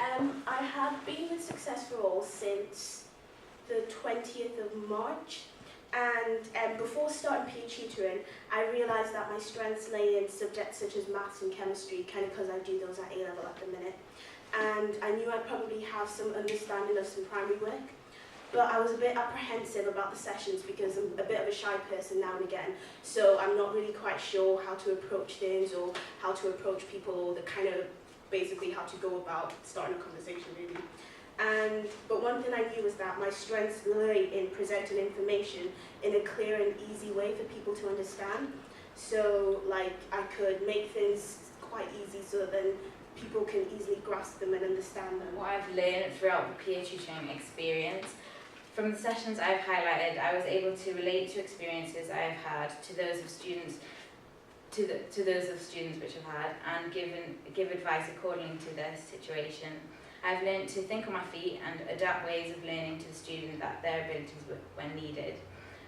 I have been with Success for All since the 20th of March, and before starting peer tutoring, I realised that my strengths lay in subjects such as maths and chemistry, kind of because I do those at A-level at the minute, and I knew I'd probably have some understanding of some primary work, but I was a bit apprehensive about the sessions because I'm a bit of a shy person now and again, so I'm not really quite sure how to approach things or how to approach people or the kind of basically how to go about starting a conversation really. But one thing I knew was that my strengths lay in presenting information in a clear and easy way for people to understand. So like I could make things quite easy so that then people can easily grasp them and understand them. What I've learned throughout the peer tutoring experience, from the sessions I've highlighted, I was able to relate to experiences I've had to those of students which I've had, and give advice according to their situation. I've learned to think on my feet and adapt ways of learning to the student that their abilities when needed.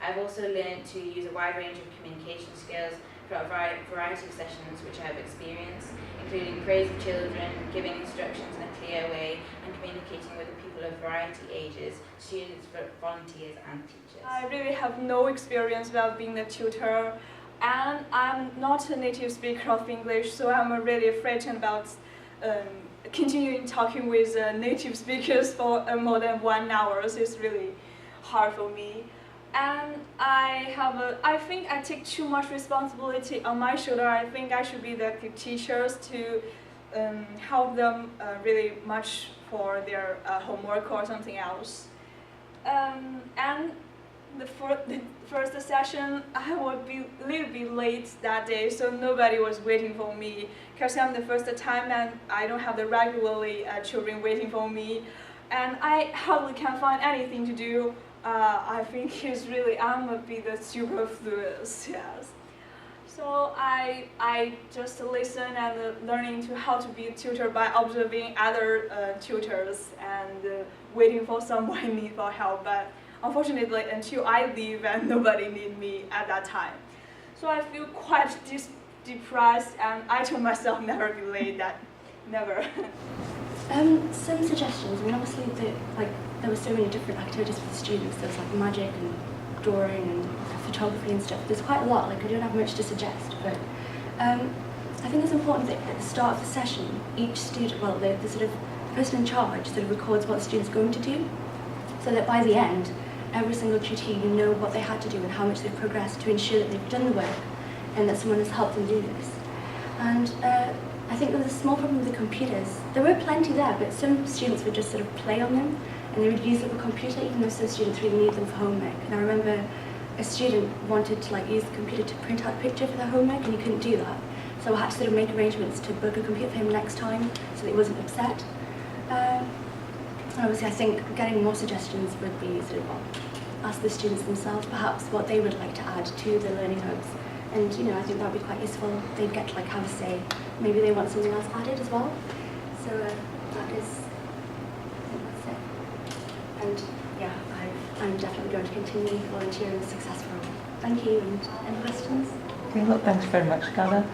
I've also learned to use a wide range of communication skills throughout a variety of sessions which I have experienced, including praise of children, giving instructions in a clear way, and communicating with people of variety ages, students, volunteers and teachers. I really have no experience about being a tutor, and I'm not a native speaker of English, so I'm really frightened about continuing talking with native speakers for more than 1 hour. So it's really hard for me. And I think I take too much responsibility on my shoulder. I think I should be the teachers to help them really much for their homework or something else. And the first session, I would be a little bit late that day, so nobody was waiting for me because I'm the first time and I don't have the regularly children waiting for me, and I hardly can find anything to do. I think it's really, I'm a bit superfluous, yes. So I just listen and learning to how to be a tutor by observing other tutors and waiting for someone in need for help. But unfortunately, until I leave and nobody need me at that time. So I feel quite depressed, and I told myself never be late, that never. Some suggestions. I mean, obviously, there were so many different activities for the students. There was like magic and drawing and photography and stuff. There's quite a lot. Like I don't have much to suggest, but I think it's important that at the start of the session, each student, well, the sort of person in charge sort of records what the student's going to do, so that by the end, every single tutee, you know what they had to do and how much they've progressed to ensure that they've done the work and that someone has helped them do this. And I think there was a small problem with the computers. There were plenty there, but some students would just sort of play on them and they would use the computer even though some students really need them for homework. And I remember a student wanted to use the computer to print out a picture for their homework and he couldn't do that. So I had to sort of make arrangements to book a computer for him next time so that he wasn't upset. Obviously, I think getting more suggestions would be sort of ask the students themselves perhaps what they would like to add to the learning hubs. And I think that would be quite useful. They'd get to have a say. Maybe they want something else added as well. So that is, I think that's it. And yeah, I'm definitely going to continue volunteering with Success for All. Thank you, and any questions? Okay, well, thanks very much, Gala.